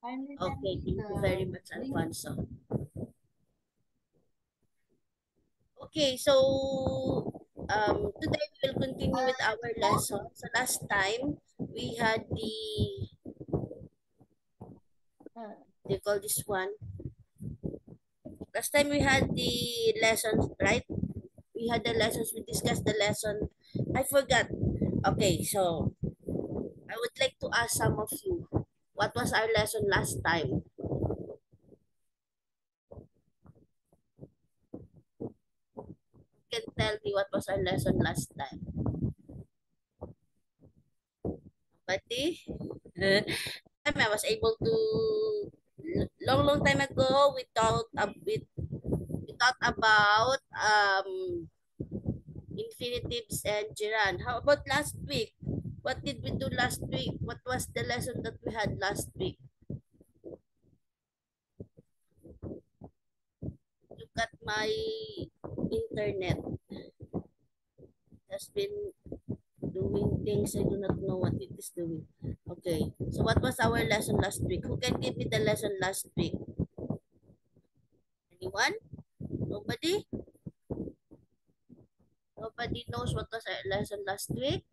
Okay, thank you very much, Alfonso. Okay, so today we will continue with our lesson. So last time we had the, they call this one. Last time we had the lessons, right? We had the lessons. We discussed the lesson. I forgot. Okay, so I would like to ask some of you, what was our lesson last time? You can tell me what was our lesson last time. But time I was able to, long time ago we talked about infinitives and gerund. How about last week? What did we do last week? What was the lesson that we had last week? Look at my internet. Has been doing things I do not know what it is doing. Okay. So what was our lesson last week? Who can give me the lesson last week? Anyone? Nobody? Nobody knows what was our lesson last week?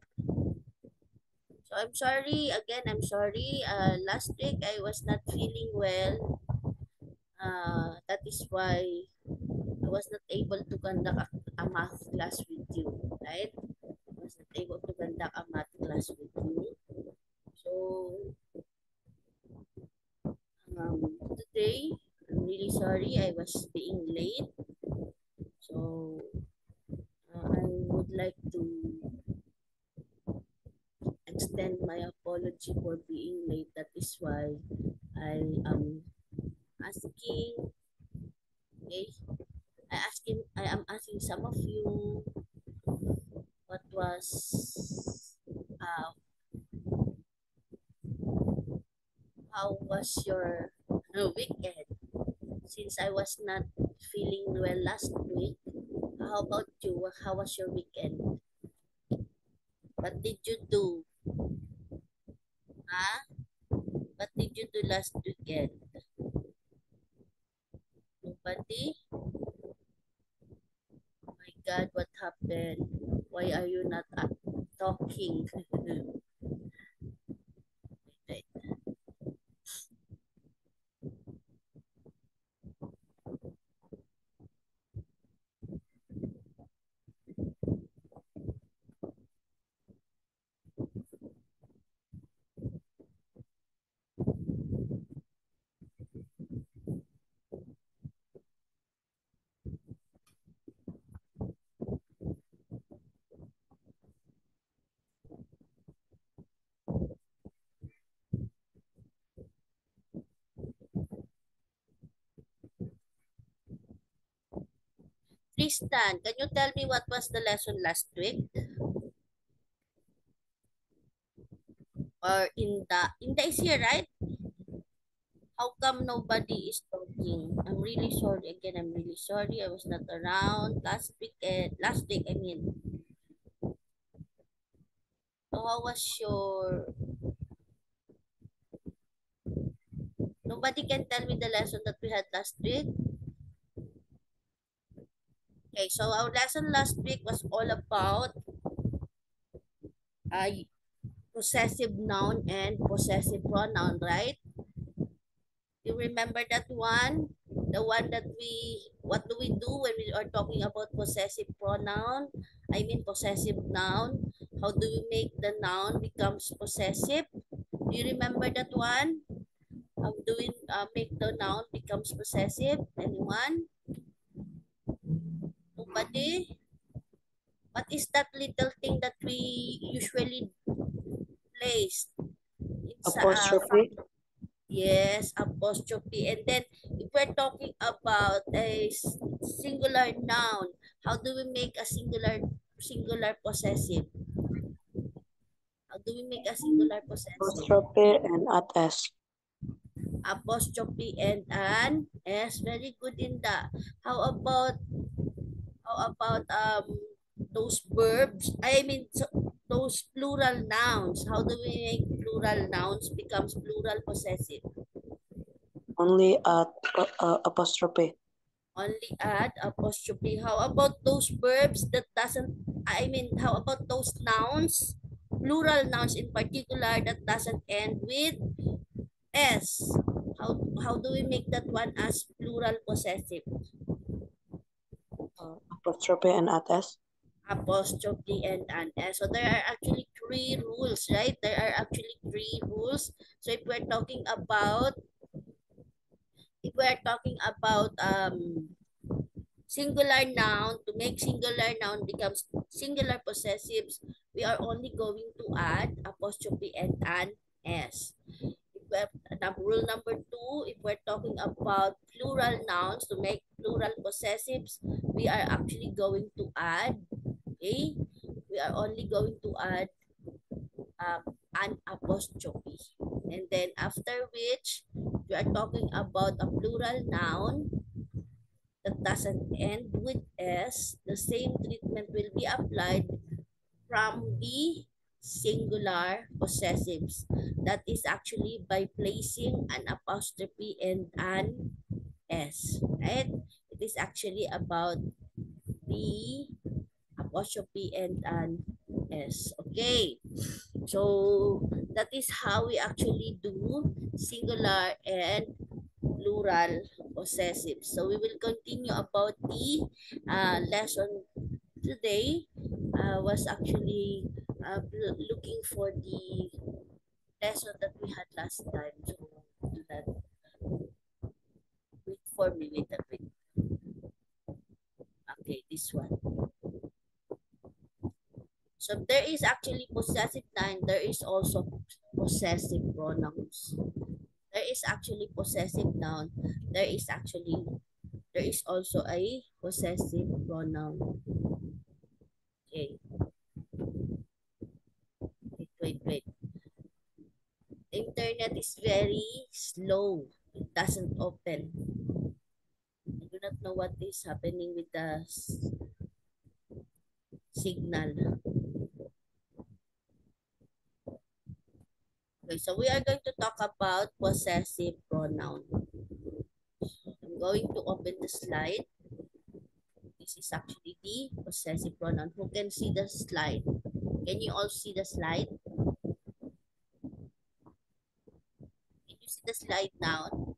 So I'm sorry. Again, I'm sorry. Last week I was not feeling well. That is why I was not able to conduct a math class with you, right? I was not able to conduct a math class with you. So today, I'm really sorry I was being late. So I would like to extend my apology for being late. That is why I am asking, okay, I am asking some of you what was, uh, how was your weekend? Since I was not feeling well last week, how about you? How was your weekend? What did you do? Huh? What did you do last weekend? Nobody? Oh my God, what happened? Why are you not talking? Right. Tristan, can you tell me what was the lesson last week? Or Inda is here, right? How come nobody is talking? I'm really sorry. Again, I'm really sorry. I was not around last week. Last week, I mean. So how was your? Nobody can tell me the lesson that we had last week. Okay, so our lesson last week was all about uh, possessive noun and possessive pronoun, right? You remember that one? The one that what do we do when we are talking about possessive pronoun? I mean possessive noun. How do we make the noun becomes possessive? Do you remember that one? How do we make the noun becomes possessive? Anyone? Nobody? What is that little thing that we usually place? It's Apostrophe. yes, apostrophe. And then if we're talking about a singular noun, how do we make a singular possessive? How do we make a singular possessive? Apostrophe and at S. Apostrophe and an S. Very good in the. How about those verbs? I mean those plural nouns. How do we make plural nouns becomes plural possessive? Only at apostrophe. Only add apostrophe. How about those verbs that doesn't, how about those nouns, plural nouns in particular that doesn't end with S? How do we make that one as plural possessive? Apostrophe and at s. Apostrophe and an S. So there are actually three rules, right? There are actually three rules. So if we're talking about singular noun, to make singular noun becomes singular possessives, we are only going to add apostrophe and an S. Rule number two, if we're talking about plural nouns, to make plural possessives, we are actually going to add, okay? We are only going to add an apostrophe. And then after which, we are talking about a plural noun that doesn't end with S, the same treatment will be applied from the singular possessives. That is actually by placing an apostrophe and an S, right? It is actually about the apostrophe and an S. Okay, so that is how we actually do singular and plural possessive. So we will continue about the lesson today. Was actually looking for the lesson that we had last time. So do that. Wait for me, wait a bit. Okay, this one. So there is actually possessive noun. There is also possessive pronouns. There is actually possessive noun. There is actually there is also a possessive pronoun. Okay, wait. Internet is very slow. It doesn't open. I do not know what is happening with the signal. Okay, so we are going to talk about possessive pronoun. I'm going to open the slide. This is actually the possessive pronoun. Who can see the slide? Can you all see the slide? Can you see the slide now?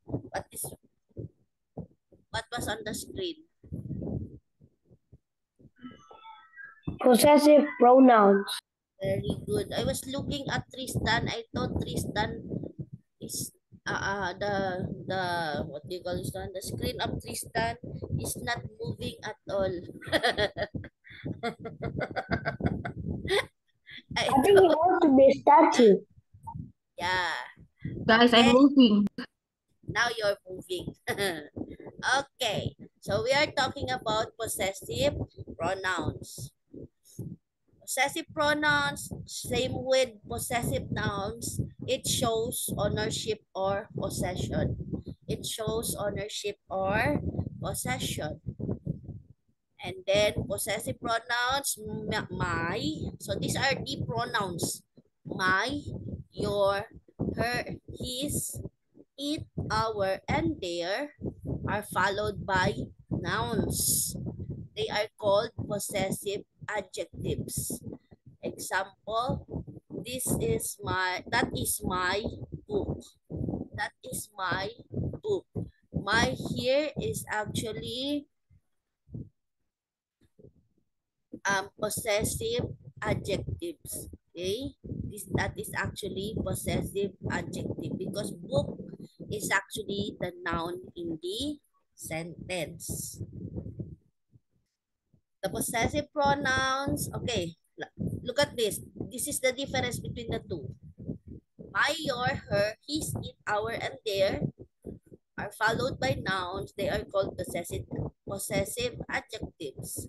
What was on the screen? Possessive pronouns. Very good. I was looking at Tristan. I thought Tristan is the what do you call this one? The screen of Tristan is not moving at all. I I think he thought, wants to be a statue. yeah. Guys, I'm Okay, moving. now you're moving. Okay, so we are talking about possessive pronouns. Possessive pronouns, same with possessive nouns, it shows ownership or possession. It shows ownership or possession. And then possessive pronouns, my. So these are the pronouns. My, your, her, his, it, our, and their are followed by nouns. They are called possessive adjectives. Example, that is my book. That is my book. My here is actually possessive adjectives. Okay? That is actually possessive adjective because book is actually the noun in the sentence. The possessive pronouns, okay, look at this. This is the difference between the two. My, your, her, his, it, our, and their are followed by nouns. They are called possessive adjectives.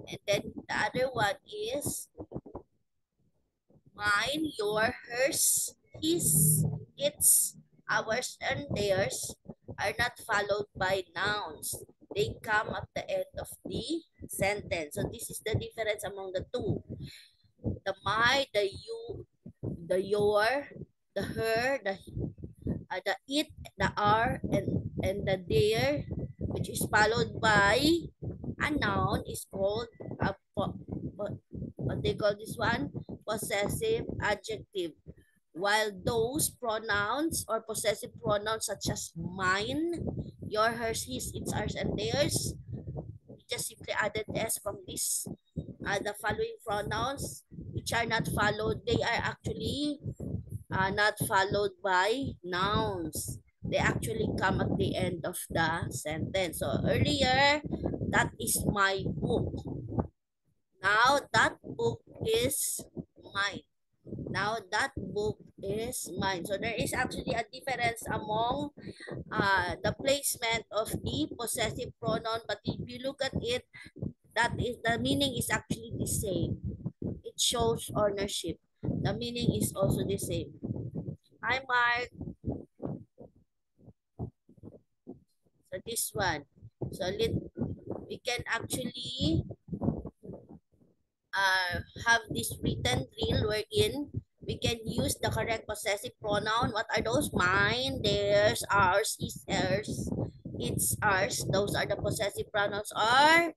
And then the other one is mine, your, hers, his, its, ours, and theirs are not followed by nouns. They come at the end of the sentence. So this is the difference among the two. The my, the you, the your, the her, the it, the R and the there, which is followed by a noun, is called a what they call this one? Possessive adjective. While those pronouns or possessive pronouns such as mine, your, hers, his, its, ours, and theirs, we just simply added s from this. The following pronouns which are not followed, they are actually not followed by nouns. They actually come at the end of the sentence. So earlier, that is my book. Now that book is mine. Now that book is mine. So there is actually a difference among the placement of the possessive pronoun, but if you look at it, that is the meaning is actually the same. It shows ownership. The meaning is also the same. Hi, Mark. So this one. So we can actually have this written drill wherein we can use the correct possessive pronoun. What are those? Mine, theirs, ours, his, hers, its, ours. Those are the possessive pronouns, or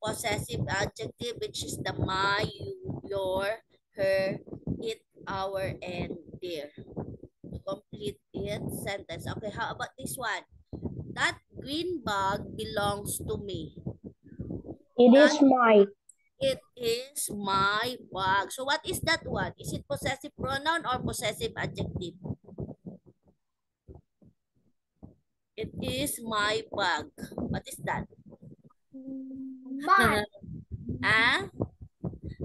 possessive adjective, which is the my, you, your, her, it, our, and their. To complete it sentence. Okay, how about this one? That green bag belongs to me. It is mine. It is my bag. So what is that one? Is it possessive pronoun or possessive adjective? It is my bag. What is that? Mine. Ah?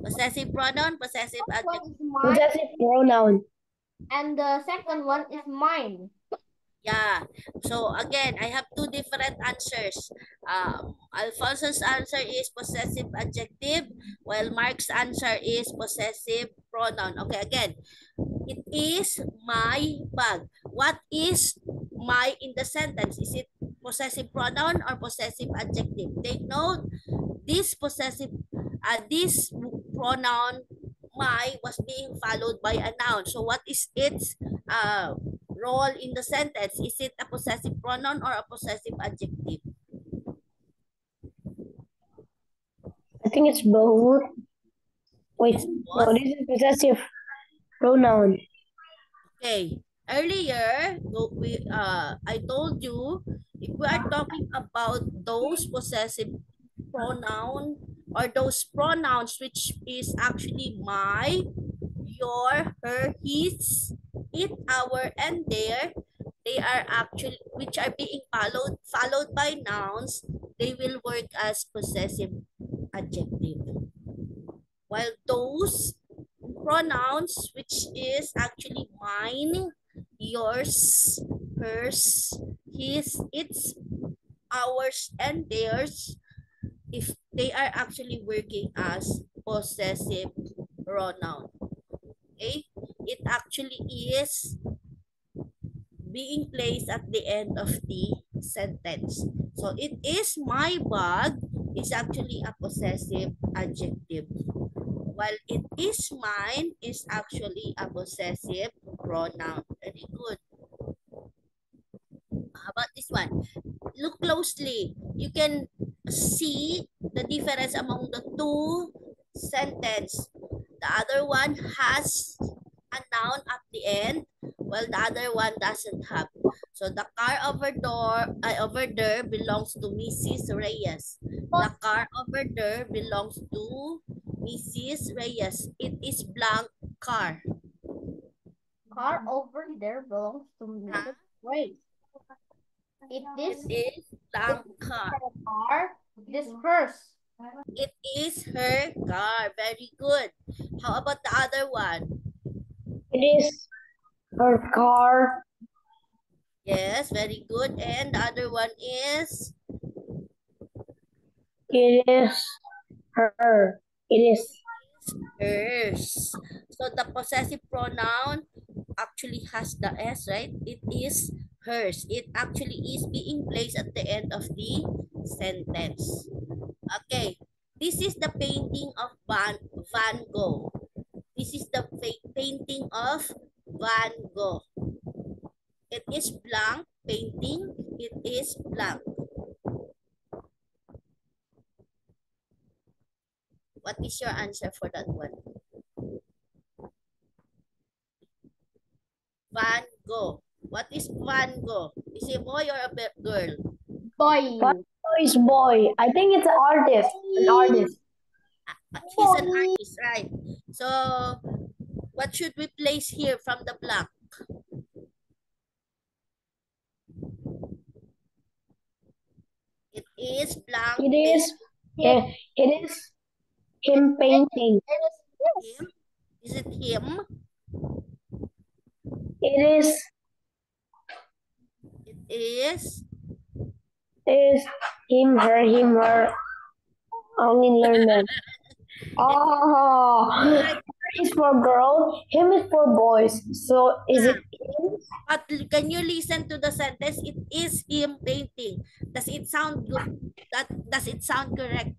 Possessive pronoun, possessive First one adjective. is mine, Possessive pronoun. and the second one is mine. Yeah. So again, I have two different answers. Alfonso's answer is possessive adjective, while Mark's answer is possessive pronoun. Okay, again, it is my bag. What is my in the sentence? Is it possessive pronoun or possessive adjective? Take note, this this pronoun my was being followed by a noun. So what is its role in the sentence? Is it a possessive pronoun or a possessive adjective? I think it's both. Wait, It's no, both. this is possessive pronoun. Okay. Earlier, I told you, if we are talking about those possessive pronoun or those pronouns which is actually my, your, her, his, it, our, and their, they are actually, which are being followed by nouns, they will work as possessive adjective. While those pronouns which is actually mine, yours, hers, his, its, ours, and theirs, if they are actually working as possessive pronoun. Okay? It actually is being placed at the end of the sentence. So it is my bag is actually a possessive adjective. While it is mine is actually a possessive pronoun. Very good. How about this one? Look closely. You can see the difference among the two sentences. The other one has a noun at the end, while the other one doesn't have. So the car over there belongs to Mrs. Reyes. The car over there belongs to Mrs. Reyes. It is blank car. Car over there belongs to Mrs. Grace. It It is is blank car. her car. This hers. It is her car. Very good. How about the other one? It is her car. Yes, very good. And the other one is? It is her. It is Hers. So the possessive pronoun actually has the S, right? It is hers. It actually is being placed at the end of the sentence. Okay. This is the painting of Van Gogh. This is the painting of Van Gogh. It is blank. painting? It is blank. What is your answer for that one? Van Gogh. What is Van Gogh? Is he a boy or a girl? Boy. But is boy. I think it's an artist. An artist. He's an artist, right? So, what should we place here from the blank? It is blank. It is. Yeah, it is him painting. Him. Is it him? It is. It is. Is him, her. Only learn that. Oh, her is for girl. Him is for boys. So is it him? But can you listen to the sentence? It is him painting. Does it sound good? Does it sound correct?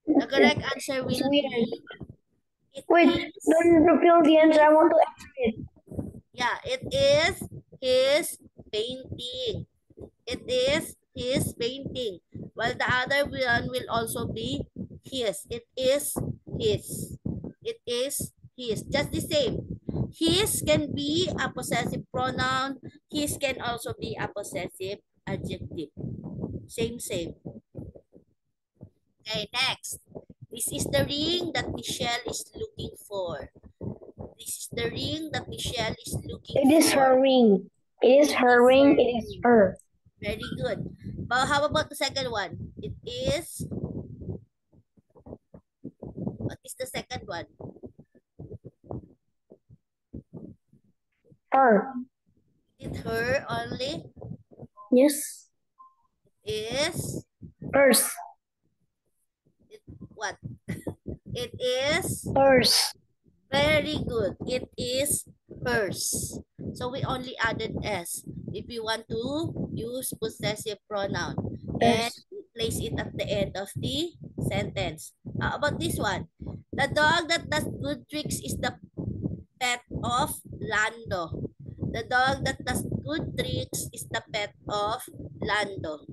The correct answer will It's weird. be. Wait, is, don't reveal the answer. I want to answer it. yeah, it is his painting. It is his painting. While the other one will also be his. It is his. It is his. Just the same. His can be a possessive pronoun. His can also be a possessive adjective. Same. Okay, next. This is the ring that Michelle is looking for. This is the ring that Michelle is looking for. It is her ring. It is her ring. It is her. Very good. But how about the second one? It is. What is the second one? Her. Is it her only? Yes. Is Hers. it what? It is. Hers. Very good. It is hers. So we only added S. If you want to use possessive pronoun and Hers. place it at the end of the sentence. How about this one? The dog that does good tricks is the pet of Lando. The dog that does good tricks is the pet of Lando.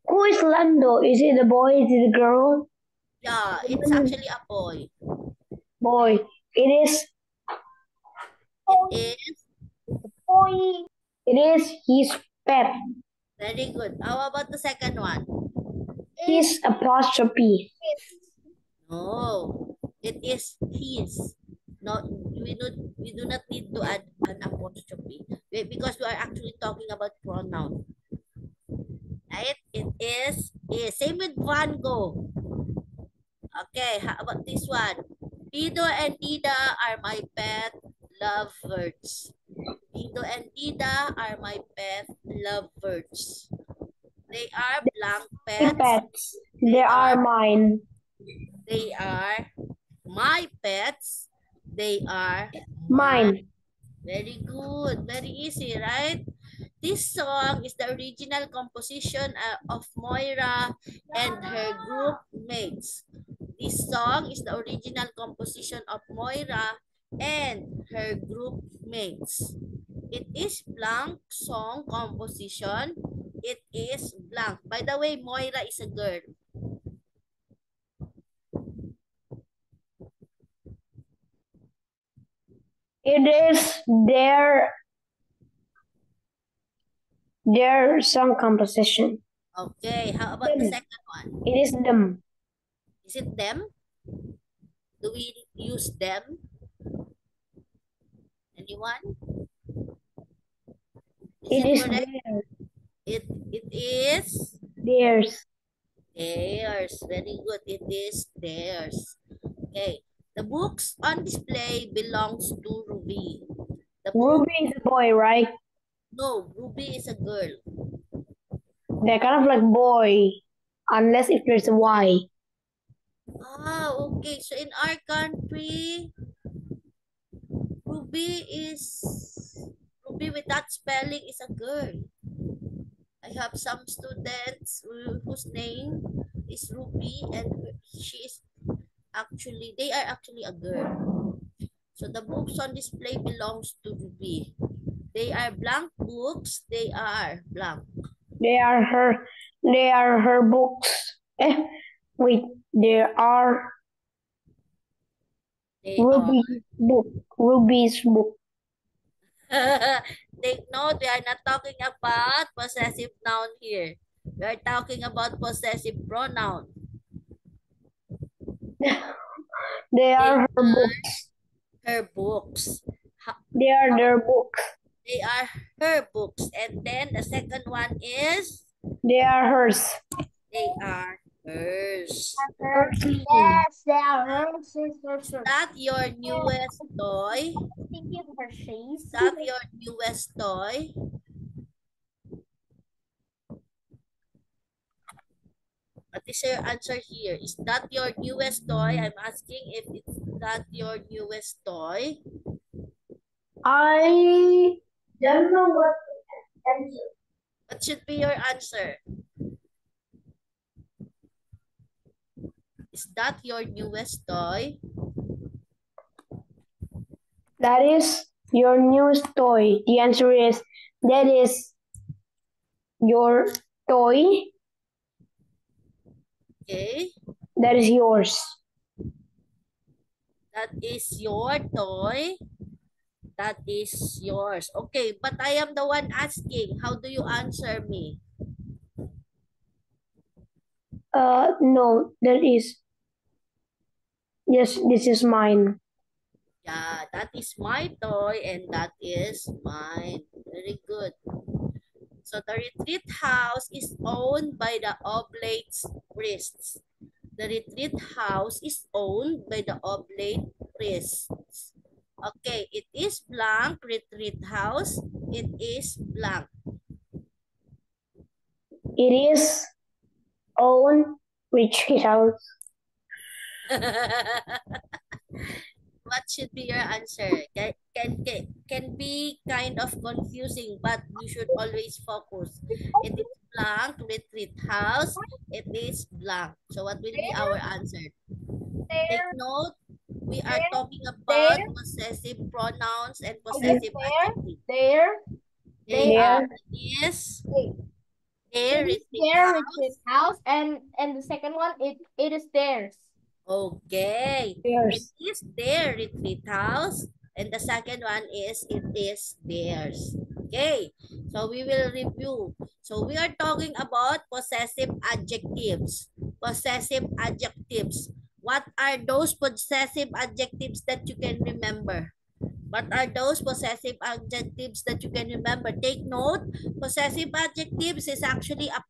Who is Lando? Is it a boy? Is it a girl? Yeah, it's actually a boy. Boy. It is. It is. Boy. It is his pet. Very good. How about the second one? His apostrophe. No, it is his. No, we do not need to add an apostrophe because we are actually talking about pronoun. Right? It is. Same with Van Gogh. Okay, how about this one? Dido and Dida are my pet lovebirds. Dido and Dida are my pet lovebirds. They are blank My pets. pets. They are mine. They are my pets. They are Mine. Very good. Very easy, right? This song is the original composition of Moira and her group mates. This song is the original composition of Moira and her group mates. It is blank song composition. It is blank. By the way, Moira is a girl. It is their song composition. Okay, how about the second one? It is them. Is it them? Do we use them? Anyone? It is correct? theirs. It is Theirs. theirs. Very good. It is theirs. Okay. The books on display belongs to Ruby. The book, Ruby is a boy, right? no, Ruby is a girl. They're kind of like boy, unless if there's a Y. Ah, okay. So in our country, Ruby with that spelling is a girl. I have some students whose name is Ruby and they are actually a girl. So the books on display belongs to B. They are blank books. They are blank. They are her books. Wait, there are They are. Ruby's book. Take note, we are not talking about possessive noun here. We are talking about possessive pronoun. They are her They books. her books. They are their books. They are her books. And then the second one is They are hers. they are hers. Yes, they are hers. Is that your newest toy? Thinking Hershey's. Is that your newest toy? What is your answer here? Is that your newest toy? I'm asking if it's that your newest toy. I don't know what to answer. What should be your answer? Is that your newest toy? That is your newest toy. The answer is that is your toy. Okay. That is yours. That is your toy. That is yours. Okay, but I am the one asking. How do you answer me? No, that is. Yes, this is mine. Yeah, that is my toy and that is mine. Very good. So the retreat house is owned by the Oblates priests. The retreat house is owned by the Oblate priests. Okay, it is blank retreat house. It is blank. It is own retreat house. What should be your answer? Can be kind of confusing, but you should always focus. It is blank retreat house. It is blank. So what will be our answer? Take note. We are talking about possessive pronouns and possessive adjectives. There. They There. are is It their is retreat their house. retreat house, and the second one, it is theirs. Okay. Theirs. It is their retreat house. And the second one is it is theirs. Okay. So we will review. So we are talking about possessive adjectives. Possessive adjectives. What are those possessive adjectives that you can remember? What are those possessive adjectives that you can remember? Take note. Possessive adjectives is actually a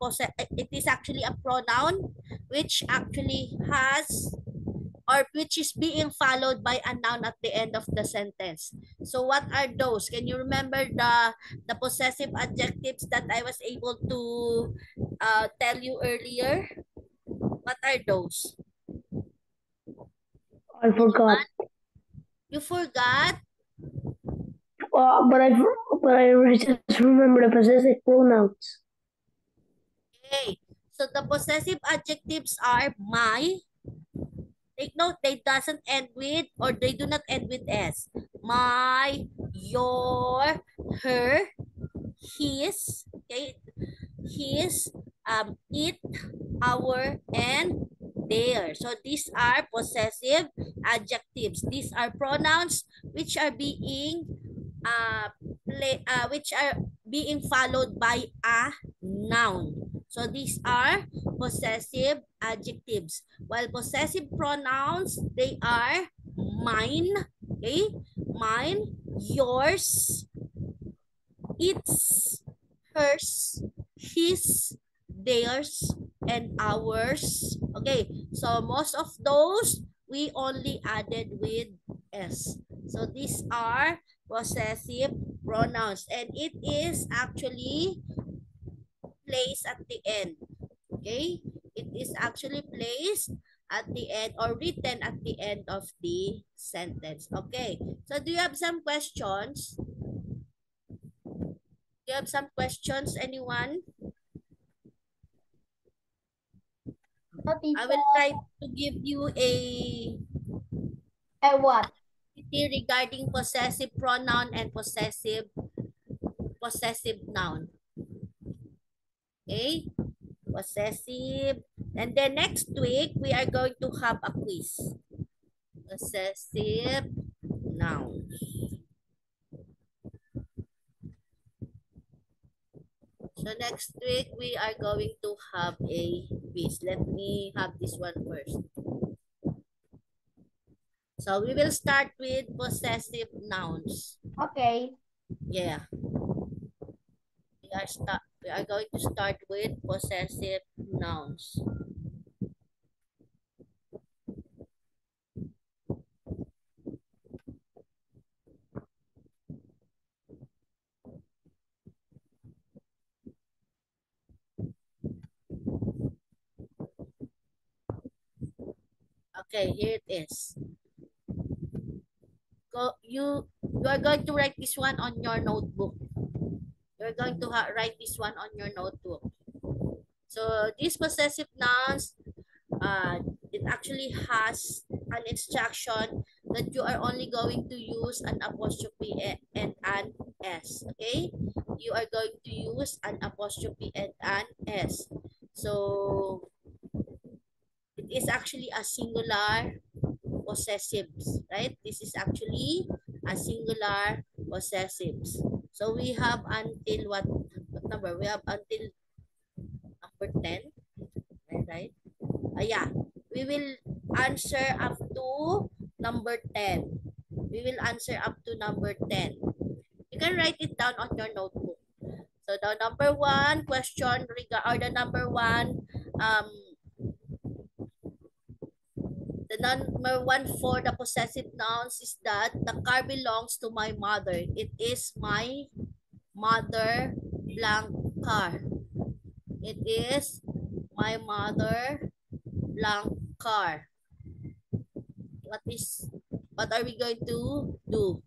pronoun which actually has or which is being followed by a noun at the end of the sentence. So what are those? Can you remember the possessive adjectives that I was able to tell you earlier? What are those? I forgot. You forgot? But I just remember the possessive pronouns. Okay. So the possessive adjectives are my. Take note, they doesn't end with or they do not end with S. My, your, her, his, okay, his, it, our, and their. So these are possessive adjectives. These are pronouns which are being followed by a noun. So these are possessive adjectives. While possessive pronouns, they are mine, okay? Mine, yours, its, hers, his, theirs, and ours. Okay, so most of those we only added with S. So these are possessive pronouns and it is actually placed at the end. Okay, it is actually placed at the end or written at the end of the sentence. Okay, so do you have some questions? Do you have some questions, anyone? I will try to give you a And what? activity regarding possessive pronoun and possessive noun. Okay? Possessive. And then next week, we are going to have a quiz. Possessive nouns. So next week, we are going to have a quiz. Let me have this one first. So we will start with possessive nouns. Okay. Yeah. We are going to start with possessive nouns. Okay, here it is. You are going to write this one on your notebook. You're going to write this one on your notebook. So these possessive nouns, it actually has an instruction that you are only going to use an apostrophe and an S. Okay? You are going to use an apostrophe and an S. So it is actually a singular possessives, right? This is actually a singular possessives. So we have until what number? We have until number 10, right? Yeah, we will answer up to number 10. We will answer up to number 10. You can write it down on your notebook. So the number one question or the number one the number one for the possessive nouns is that the car belongs to my mother. It is my mother blank car. It is my mother blank car. What are we going to do?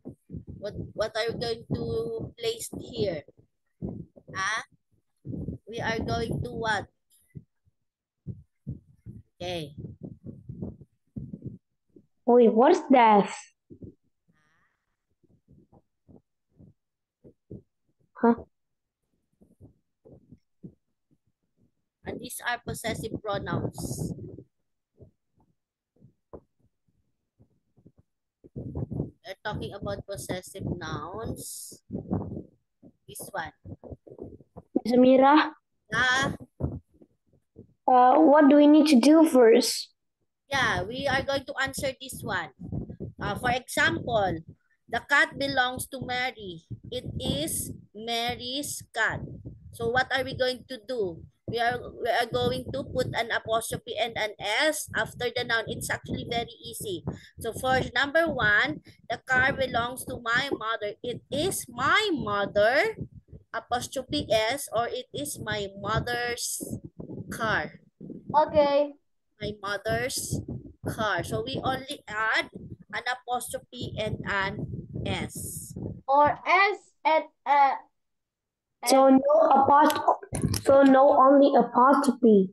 What are we going to place here? We are going to what? Okay. Wait, what's that? Huh? And these are possessive pronouns. We're talking about possessive nouns. This one. Samira, Ah, what do we need to do first? yeah, we are going to answer this one. For example, the cat belongs to Mary. It is Mary's cat. So what are we going to do? We are going to put an apostrophe and an S after the noun. It's actually very easy. So for number one, the car belongs to my mother. It is my mother, apostrophe S, or it is my mother's car. Okay. My mother's car. So we only add an apostrophe and an S. Or S and So no apostrophe. So no only apostrophe.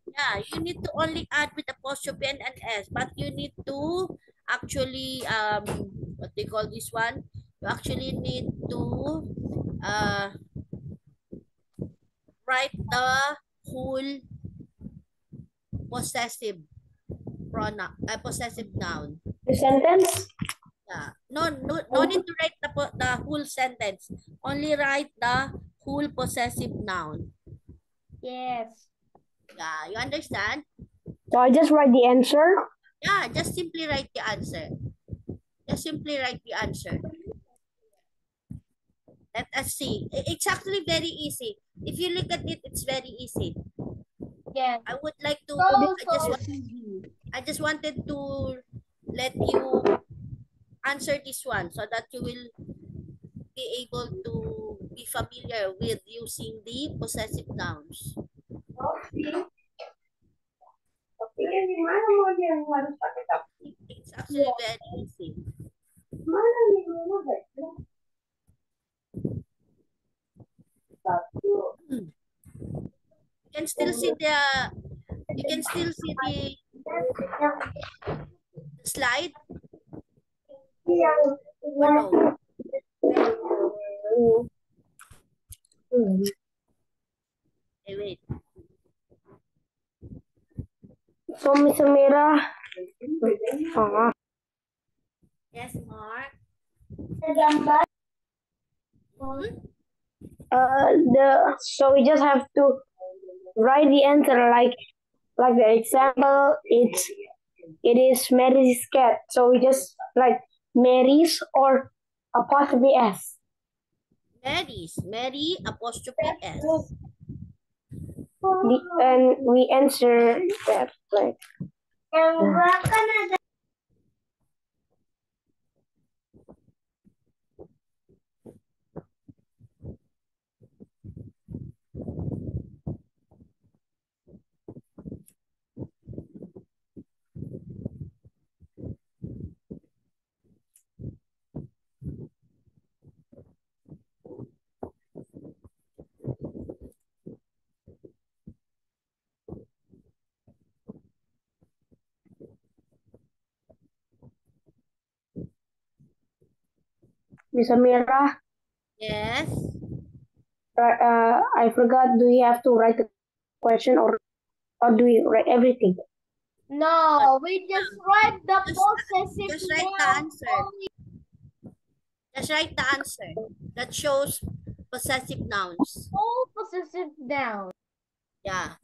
Yeah, you need to only add with apostrophe and an S, but you need to actually what do you call this one? You actually need to write the whole possessive pronoun, possessive noun. The sentence? Yeah. No need to write the whole sentence. Only write the whole possessive noun. yes. Yeah, you understand? So I just write the answer. Yeah, just simply write the answer. Just simply write the answer. Let us see. It's actually very easy. If you look at it, it's very easy. Yes. I would like to, So I just wanted to let you answer this one so that you will be able to be familiar with using the possessive nouns. It's actually very easy. You can still see the slide. Tomorrow. Hey, wait. So, Miss Amira. Yes, Mark. So we just have to write the answer like the example. It is Mary's cat. So we just write Mary's or apostrophe S. Mary's. Mary apostrophe S. And we answer that like. Miss Amira, Yes. I forgot. Do we have to write the question or do we write everything? No, we just write the possessive Just write the noun answer. only. Just write the answer that shows possessive nouns. All possessive noun. Yeah.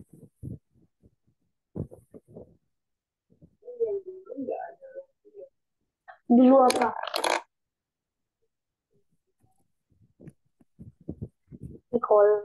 Dulu apa? Nicole.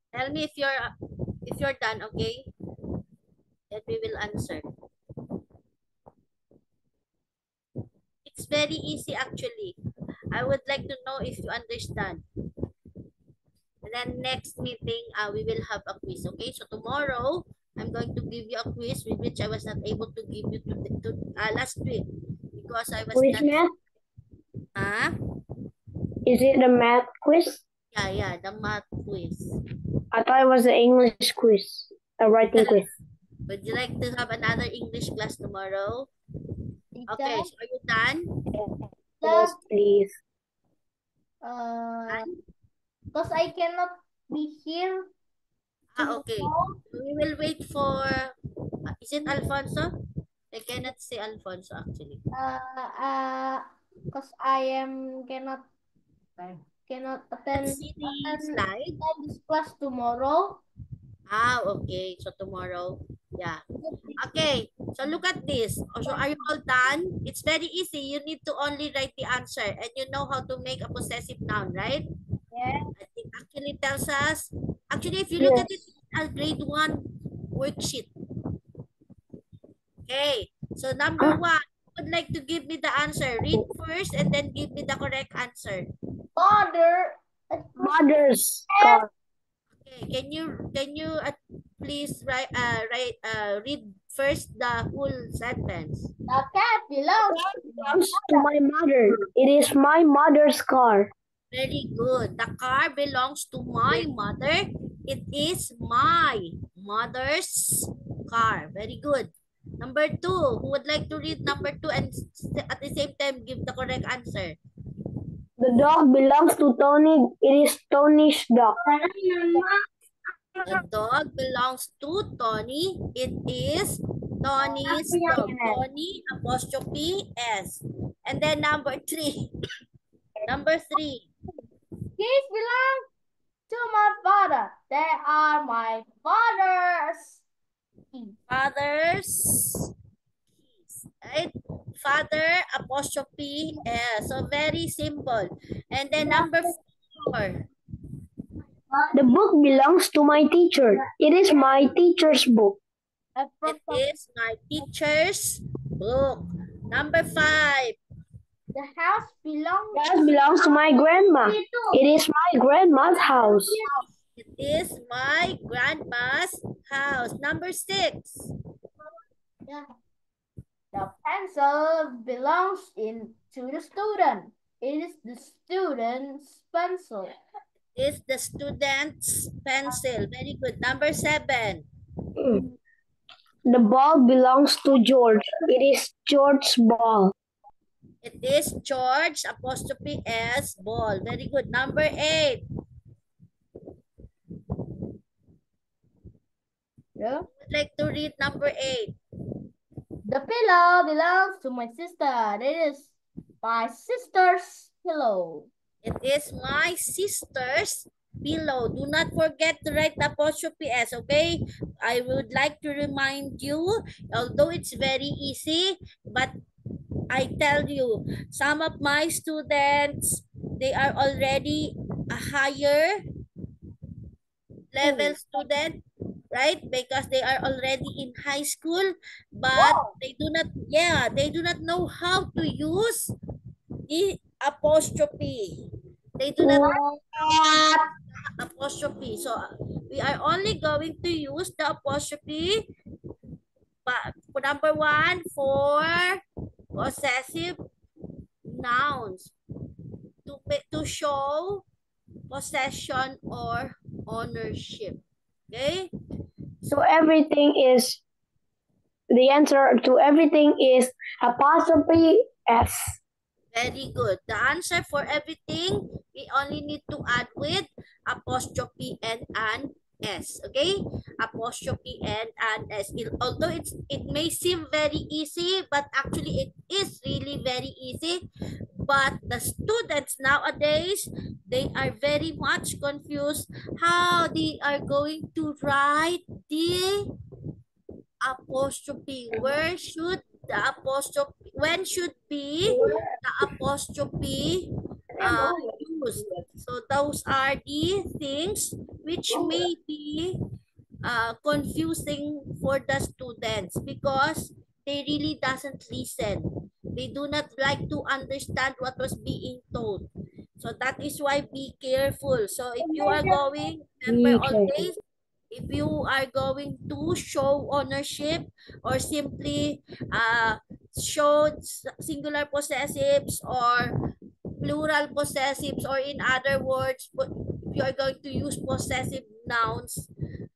Tell me if you're done, okay? Then we will answer. It's very easy actually. I would like to know if you understand. And then next meeting, we will have a quiz, okay? So tomorrow, I'm going to give you a quiz with which I was not able to give you last week because I was Quiz not. math? Huh? Is it the math quiz? Yeah, the math quiz. I thought it was the English quiz, a writing quiz. Would you like to have another English class tomorrow? Teacher, Okay, so are you done? Yes, please. because I cannot be here. Okay. We will wait for, is it Alfonso? I cannot say Alfonso actually. Because I cannot attend Let's see the slide. this class tomorrow. Okay. So tomorrow. Yeah. Okay. So look at this. So are you all done? It's very easy. You need to only write the answer and you know how to make a possessive noun, right? Yeah. It actually tells us, actually if you look at it, it's a grade 1 worksheet. Okay. So number 1, would like to give me the answer. Read first and then give me the correct answer. Mother's car. Okay, can you please read first the whole sentence. The cat belongs Belongs to my mother. It is my mother's car. Very good. The car belongs to my mother. It is my mother's car. Very good. Number 2, who would like to read number 2 and at the same time give the correct answer? The dog belongs to Tony. It is Tony's dog. The dog belongs to Tony. It is Tony's dog. Tony apostrophe S. And then number 3. Number 3. Keys belong to my father. They are my father's keys. Father's keys. Right? Father apostrophe S. So very simple. And then number 4. The book belongs to my teacher. It is my teacher's book. It is my teacher's book. Number 5. The house belongs The house belongs to my grandma. It is my grandma's house. It is my grandma's house. Number 6. The pencil belongs to the student. It is the student's pencil. Is the student's pencil. Very good. Number 7. The ball belongs to George. It is George's ball. It is George apostrophe S ball. Very good. Number 8. Yeah. I'd like to read number 8. The pillow belongs to my sister. It is my sister's pillow. It is my sister's pillow. Do not forget to write the apostrophe S, okay? I would like to remind you, although it's very easy, but I tell you, some of my students, they are already a higher level student, right? Because they are already in high school, but they do not know how to use the apostrophe. They do not know apostrophe. So we are only going to use the apostrophe for number 1 for possessive nouns to show possession or ownership. Okay? So the answer to everything is apostrophe S. Very good. The answer for everything, we only need to add with apostrophe and an S. Okay? Apostrophe and an S. Although it may seem very easy, but actually it is really very easy. But the students nowadays, they are very much confused how they are going to write the apostrophe. When should be the apostrophe used? So those are the things which may be confusing for the students because they really doesn't listen. They do not like to understand what was being told. So that is why be careful. So if you are going, remember always, if you are going to show ownership or simply show singular possessives or plural possessives, or in other words, if you are going to use possessive nouns,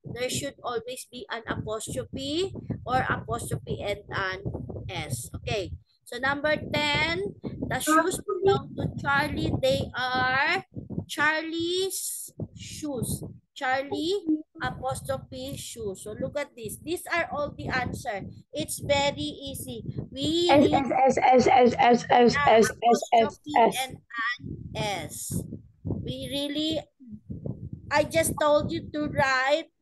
there should always be an apostrophe or apostrophe and an S. Okay. So number 10, the shoes belong to Charlie. They are Charlie's shoes. Charlie apostrophe shoes. So look at this. These are all the answer. It's very easy. We need apostrophe and an S. We really, I just told you to write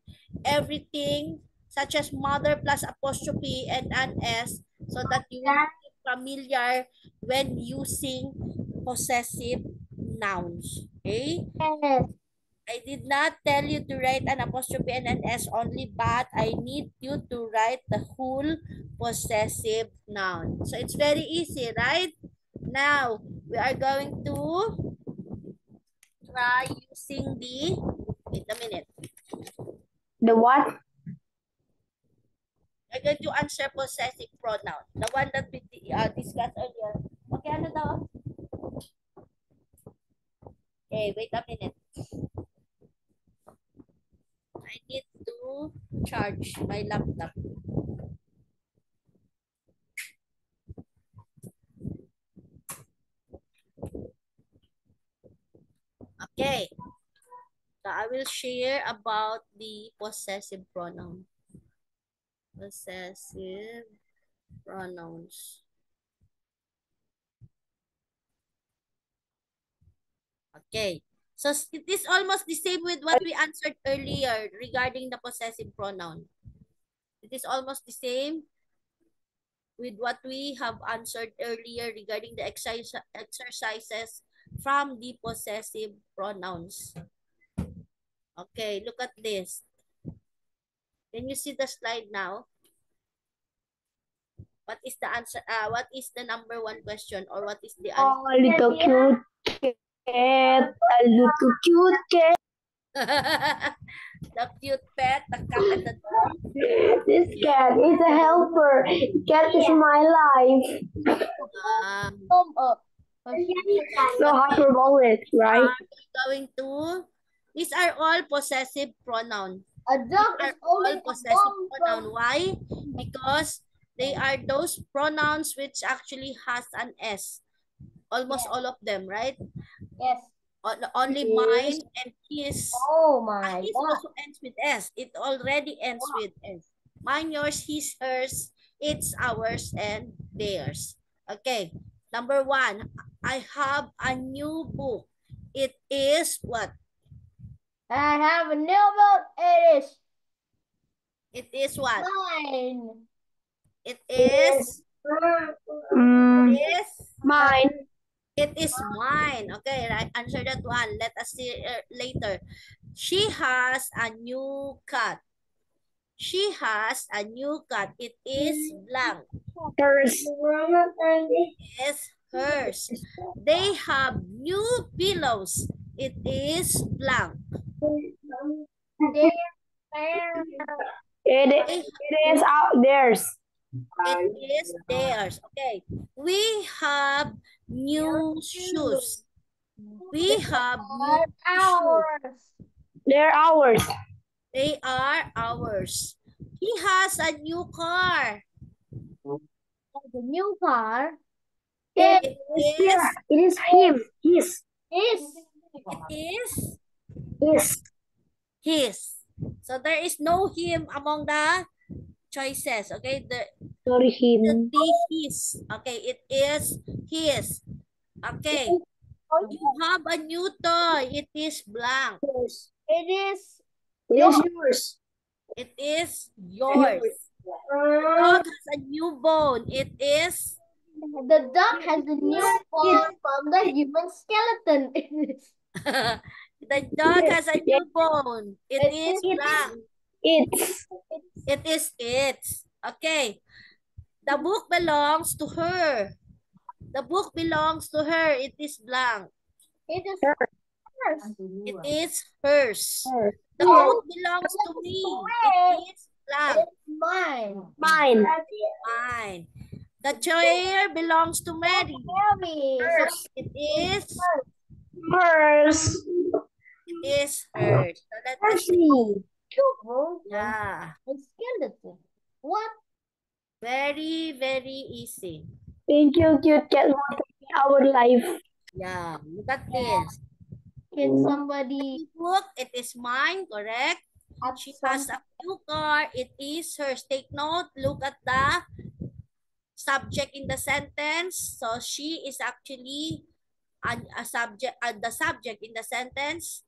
everything such as mother plus apostrophe and an S so that you will be familiar when using possessive nouns. Okay? I did not tell you to write an apostrophe and an S only, but I need you to write the whole possessive noun. So it's very easy, right? Now, we are going to try using the, wait a minute. The what? We're going to answer possessive pronoun. The one that we discussed earlier. Okay, ano daw? Okay, wait a minute. I need to charge my laptop. Okay. So I will share about the possessive pronoun. Possessive pronouns. Okay. So it is almost the same with what we answered earlier regarding the possessive pronoun. It is almost the same. with what we have answered earlier regarding the exercises from the possessive pronouns. Okay, look at this. Can you see the slide now? What is the answer? What is the number one question, or what is the answer? Oh, little cute cat, a little cute cat. The cute pet, the cat and the dog. This cat is a helper. Cat is my life. Um, So hyperbolic, right? going to, these are all possessive pronoun. A dog These is are all only a possessive bone pronoun. from Why? Because they are those pronouns which actually has an S. Almost all of them, right? yes. Only Yes. mine and his. Oh my His god. also ends with S. It already ends with S. Mine, yours, his, hers, it's, ours, and theirs. Okay. Number one, I have a new book. It is what? I have a new book. It is It is what? mine. It is, Mm, is, mine. it is mine. Okay, right. Answer that one. Let us see later. She has a new cat. She has a new cat. It is blank. Hers. Is hers. They have new pillows. It is blank. It is out theirs. It is theirs. Okay. We have new shoes. We have new shoes. Ours. They're ours. They are ours. He has a new car. The new car. It It is, is him. His. Is it is His. his. So there is no him among the choices. Okay. Sorry, Should him. be his. Okay, it is his. Okay, you have a new toy. It is blank. Yours. it is It is yours. It is yours. The dog has a new bone. It is, the dog has a new bone from the human skeleton. the dog has a new bone. It is blank. It's. It is its. Okay, the book belongs to her. The book belongs to her. It is blank. It is Her. hers. It is hers. Hers. The coat belongs to me. It is blank. It's mine. Mine. Mine. The chair belongs to Mary. Mary. Hers. It is, Hers. it is hers. So let us, Hershey. yeah, A skeleton. What? very, very easy. Thank you, cute cat, for taking our life. Yeah, look at this. Can somebody Book, it is mine, correct? add She some? has a new car. It is hers. Take note. Look at the subject in the sentence. So she is actually a subject, the subject in the sentence.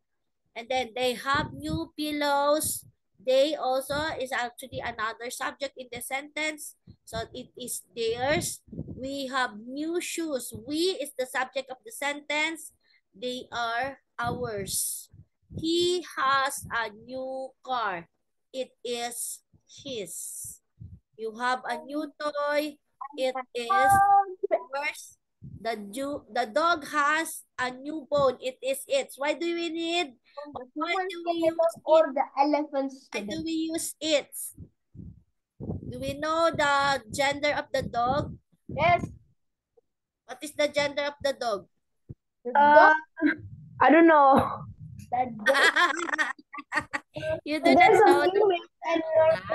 And then they have new pillows. They also is actually another subject in the sentence. So it is theirs. We have new shoes. We is the subject of the sentence. They are ours. He has a new car. It is his. You have a new toy. It is yours. The dog has a new bone. It is its. Why do we need? The Why human do we use skeleton it? or the elephant's Why do skeleton? we use its? Do we know the gender of the dog? Yes. What is the gender of the dog? The dog. I don't know. The dog. You do not There's a know.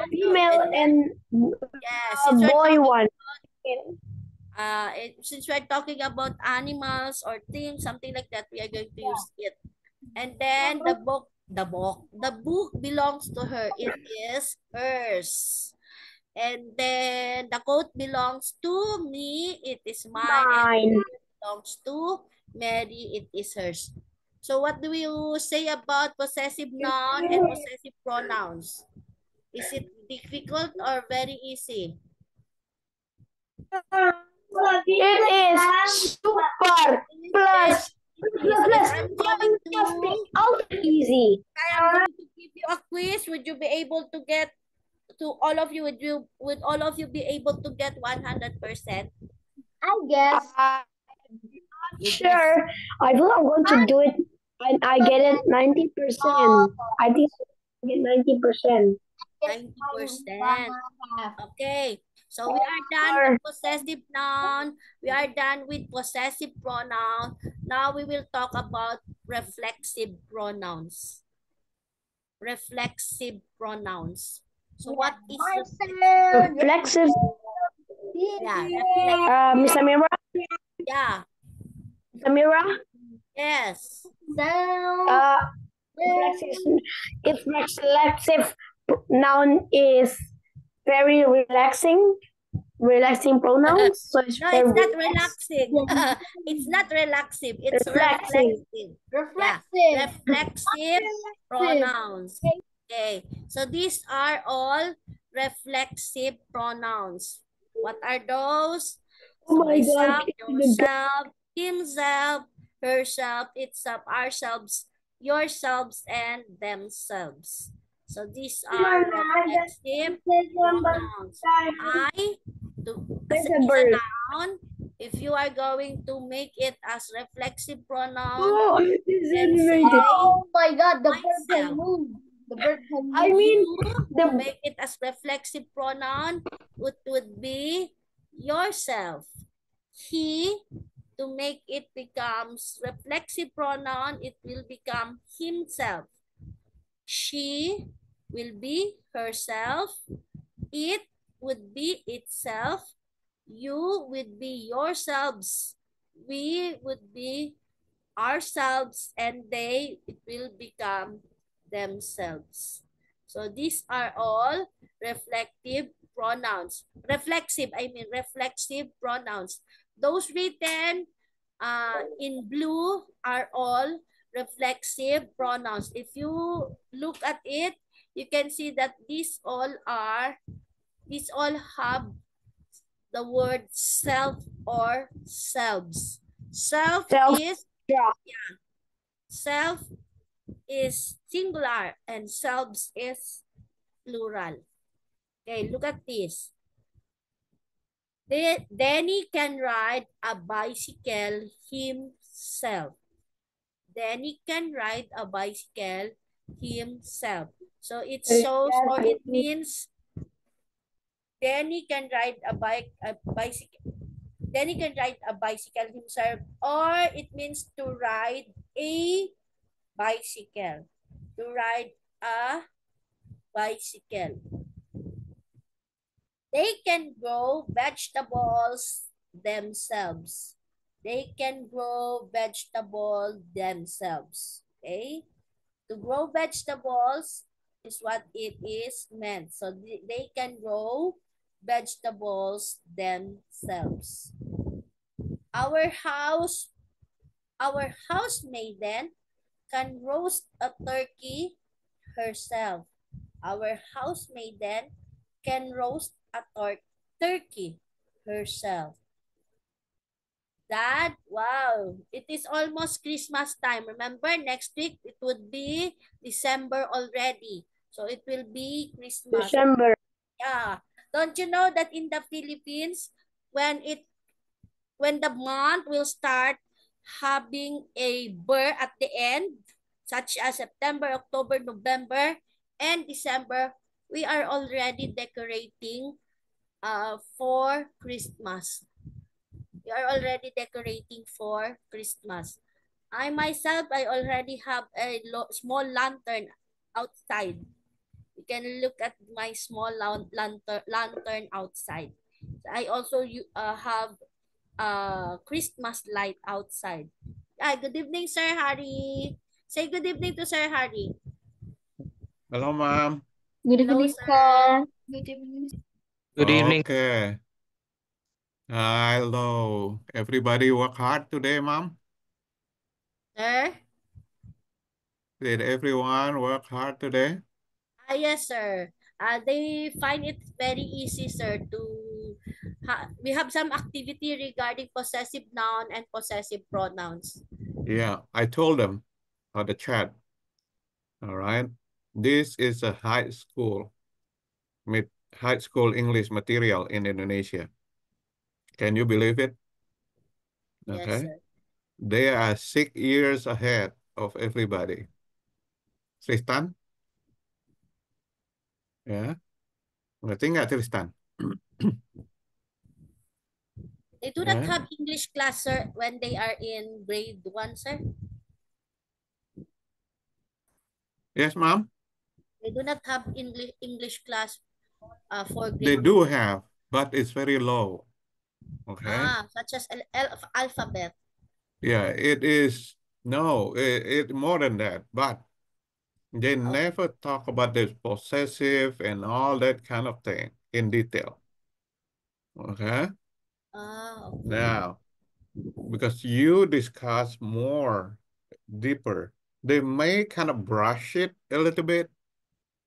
female and Yes, a since we're boy talking, one. since we're talking about animals or things, something like that, we are going to use it. And then the book belongs to her. It is hers. And then the coat belongs to me. It is mine. And Mine. it belongs to Mary. It is hers. So what do you say about possessive noun and possessive pronouns? Is it difficult or very easy? It is super plus If I'm going must be to ultra easy. I am going to give you a quiz. Would you be able to get to all of you? Would all of you be able to get 100%? I guess. Sure. I think I'm going to do it and I get it 90%. I think I get 90%. 90%. Okay. So we are done with possessive noun. We are done with possessive pronoun. Now we will talk about reflexive pronouns. Reflexive pronouns. So what is Reflexive. Yeah, reflexive. Miss Amira? Yeah. Miss Amira? Yes. If reflexive noun is very relaxing pronouns. So it's No, very it's not relaxing. It's not relaxive. It's Reflexive. reflexive. Yeah. Reflexive pronouns. Okay. So these are all reflexive pronouns. What are those? Oh So my myself, God. yourself, himself, herself, itself, ourselves, yourselves, and themselves. So these are reflexive pronouns. I, is a noun. If you are going to make it as reflexive pronoun, Oh, then say Oh my God, the bird myself. can move. The bird can move. I mean, To make it as reflexive pronoun, it would be yourself. He, to make it becomes reflexive pronoun, it will become himself. She will be herself. It would be itself. You would be yourselves. We would be ourselves, and they, it will become themselves. So these are all reflective pronouns. Reflexive pronouns. Those written in blue are all reflexive pronouns. If you look at it, you can see that these all have the word self or selves. Self is self is singular and selves is plural. Okay, look at this. Danny can ride a bicycle himself. Danny can ride a bicycle himself. So it shows, or it means Danny can ride a bicycle. Danny can ride a bicycle himself, or it means to ride a bicycle. To ride a bicycle. They can grow vegetables themselves. They can grow vegetables themselves. Okay? To grow vegetables is what it is meant. So they can grow vegetables themselves. Our housemaiden can roast a turkey herself. Our housemaiden can roast a turkey herself. Dad, wow, it is almost Christmas time. Remember, next week it would be December already. So it will be Christmas. December. Yeah. Don't you know that in the Philippines, when the month will start having a ber at the end, such as September, October, November, and December, we are already decorating for Christmas. We are already decorating for Christmas. I myself, I already have a small lantern outside. You can look at my small lantern outside. I also have Christmas light outside. Good evening, Sir Harry. Say good evening to Sir Harry. Hello, ma'am. Good Hello, evening, sir. Good evening. Good evening. Okay. Hello. Everybody work hard today, ma'am? Sir? Did everyone work hard today? Yes, sir. They find it very easy, sir, to we have some activity regarding possessive noun and possessive pronouns. Yeah, I told them on the chat. All right. This is a high school English material in Indonesia. Can you believe it? Yes, Okay. sir. They are 6 years ahead of everybody. Tristan? Ya. Ngerti nggak Tristan? They do not Yeah. have English class, sir, when they are in grade 1, sir. Yes, ma'am? They do not have English class for They grade do 1. have, but it's very low. Okay. Such as alphabet. Yeah, it is. No, it more than that. But they never talk about this possessive and all that kind of thing in detail. Okay. Okay. Now, because you discuss more deeper, they may kind of brush it a little bit,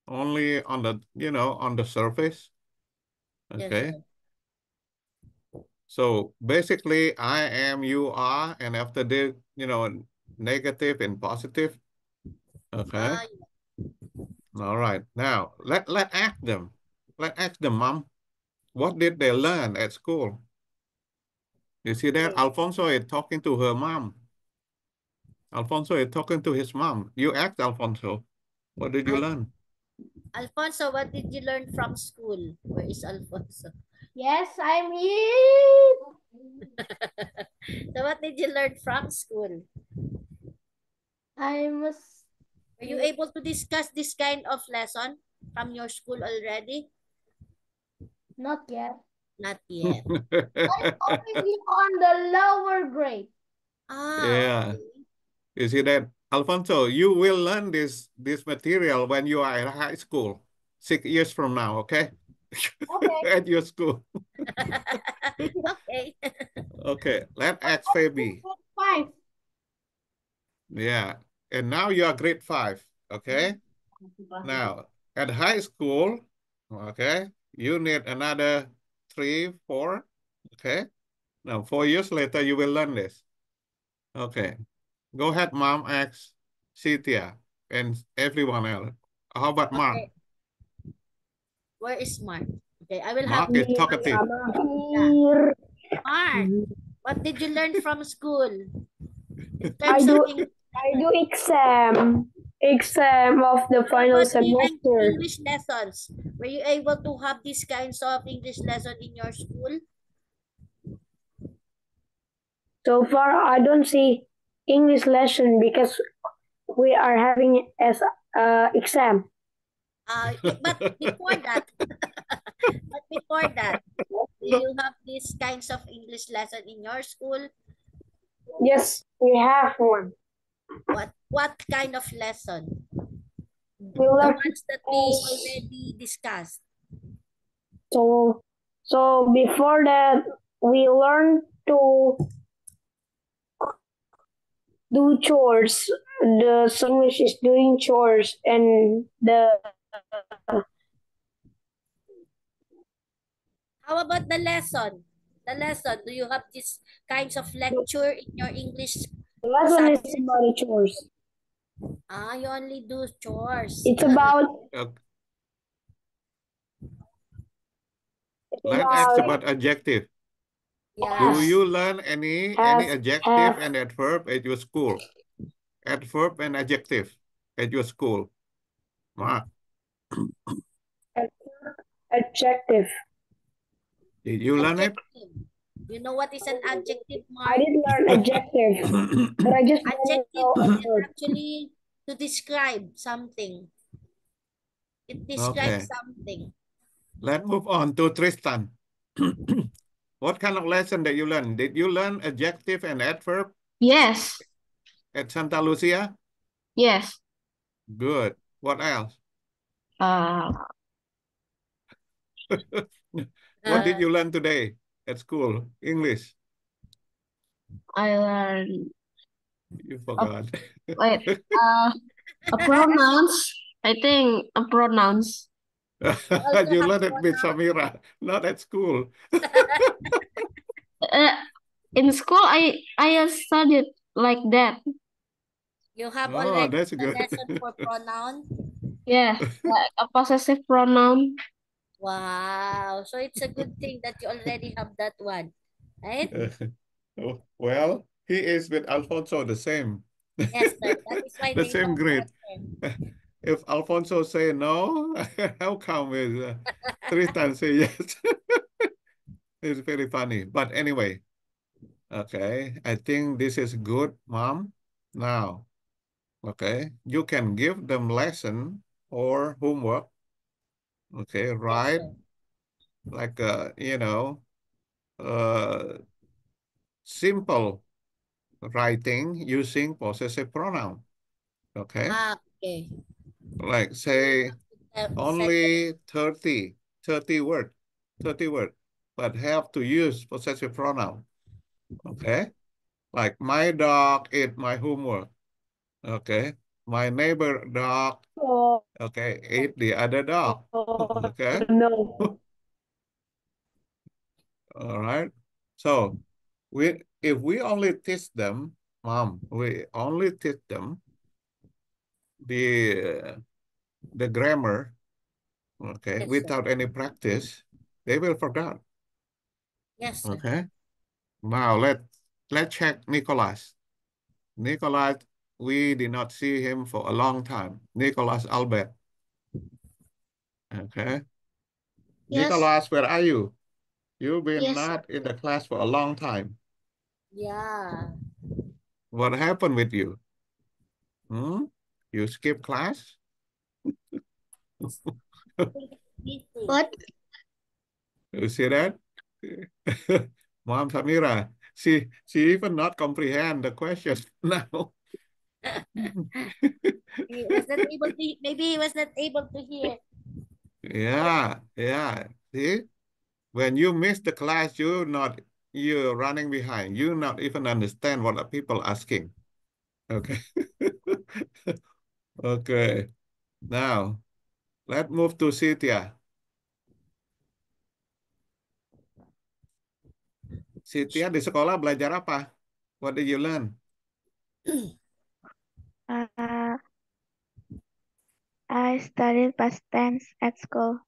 only on the, on the surface. Yes, Okay. sir. So basically, I am, you are, and after this, negative and positive. Okay. All right. Now let ask them. Let ask them, Mom. What did they learn at school? You see that? Alfonso is talking to her mom. Alfonso is talking to his mom. You asked Alfonso, what did you learn? Alfonso, what did you learn from school? Where is Alfonso? Yes, I'm here. So what did you learn from school? I must. Were you able to discuss this kind of lesson from your school already? Not yet. Not yet. I'm already on the lower grade. Yeah. Okay. You see that? Alfonso, you will learn this material when you are at high school, 6 years from now, okay? Okay. At your school. Okay. Okay, let's ask Fabi. 5. Yeah, and now you are grade 5, okay? Now, at high school, okay, you need another 3, 4, okay? Now, 4 years later, you will learn this. Okay, go ahead, Mom, ask Cynthia and everyone else. How about Mark? Okay. Where is Mark? Okay, I will Mark have is talkative. Here. Mark. What did you learn from school? In I terms of do English. I do exam of the How final about semester. English lessons? Were you able to have these kinds of English lesson in your school? So far, I don't see English lesson because we are having as exam. But before that, do you have these kinds of English lesson in your school? Yes, we have one. What kind of lesson? We The learn ones that we already discussed. so before that we learn to do chores. The English is doing chores and How about the lesson? The lesson, do you have these kinds of lecture in your English lesson is subject? about chores. You only do chores. It's about Let's ask about adjective. Yeah. Do you learn any adjective and adverb at your school? Adverb and adjective at your school. Mark. adjective. Did you learn it? You know what is an adjective, Mark? I didn't learn adjective, but I just adjective is actually to describe something. It describes something. Let's move on to Tristan. What kind of lesson did you learn? Did you learn adjective and adverb? Yes. At Santa Lucia? Yes. Good. What else? What did you learn today at school? English. I learned. You forgot. Wait. A pronouns. I think a pronouns. also You have learned it with pronoun. Samira, not at school. In school, I studied like that. You have Oh, already that's a good. lesson for pronoun. Yeah, like a possessive pronoun. Wow. So it's a good thing that you already have that one, right? Oh, well, he is with Alfonso the same. Yes, sir. That is why The they same have grade. answer. If Alfonso say no, how come is Tristan say yes? It's very funny. But anyway, okay, I think this is good, Mom. Now, okay, you can give them lesson or homework. Okay, Yes, right? sir. Like uh, simple writing using possessive pronoun. Okay, Ah, okay. like So you say have to set them. only 30 word, 30 word, but have to use possessive pronoun. Okay, like my dog ate my homework. Okay, my neighbor dog, Oh, okay, ate the other dog. Okay, no. all right. So if we only teach them, Mom, we only teach them the grammar, okay, Yes, sir. without any practice, they will forget. Yes, sir. Okay. Now let's check Nicholas. Nicholas, we did not see him for a long time. Nicholas Albert. Okay. Yes, Nicholas, where are you? You've been yes. not in the class for a long time. Yeah. What happened with you? Hmm? You skip class? Busy. What? You see that? Mom Samira, she even not comprehend the question now. He was not able to, maybe he was not able to hear. Yeah, yeah. See, when you miss the class, you're running behind. You not even understand what the people asking. Okay. Okay. Now, let's move to Cynthia. Cynthia di sekolah belajar apa? What did you learn? I studied past tense at school.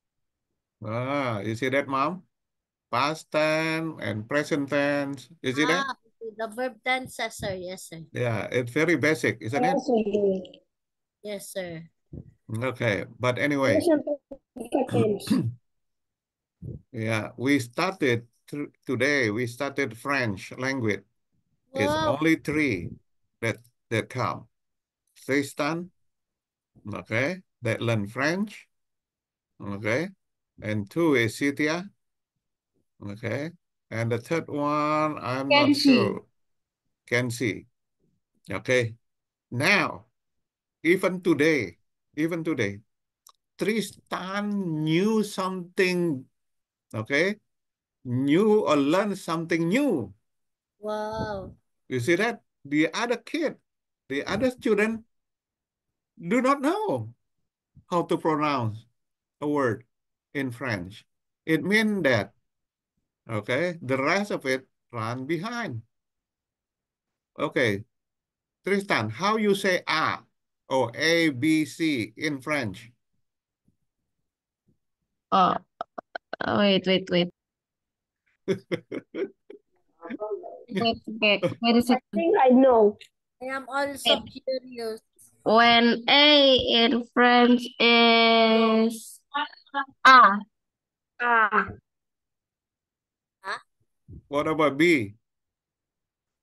Ah, you see that, Mom? Past tense and present tense. You see that? Ah, the verb tenses, sir. Yes, sir. Yeah, it's very basic, isn't it? Yes, I do. Yes, sir. Okay, but anyway, Present perfect tense. yeah, today, we started French language. It's Wow. only three that come. Tristan, okay, that learn French, okay, and two is Cynthia, okay, and the third one, I'm not Kenzie. sure, Kenzie, okay. Now, even today, Tristan knew something, okay, new or learn something new. Wow. You see that? The other student do not know how to pronounce a word in French. It means that, okay, the rest of it run behind. Okay, Tristan, how you say A or A, B, C in French? Oh, wait. Wait a I second. think I know. I am also Wait. curious. When A in French is A. Ah, What about B?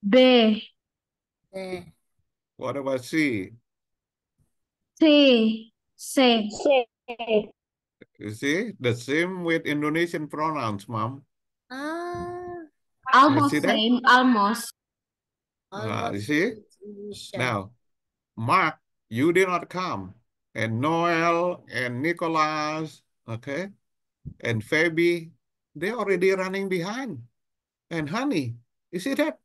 B. Eh, What about C? C. C. say. You see, the same with Indonesian pronouns, Mom. ah, You see Almost that? same. Almost. You almost see? Indonesia. Now, Mark, you did not come. And Noel and Nicholas, okay, and Fabi, they're already running behind. And honey, you see that?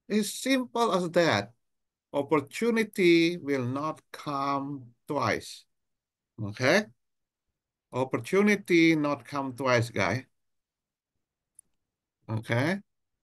It's simple as that. Opportunity will not come twice. Okay? Opportunity not come twice, guy. Okay.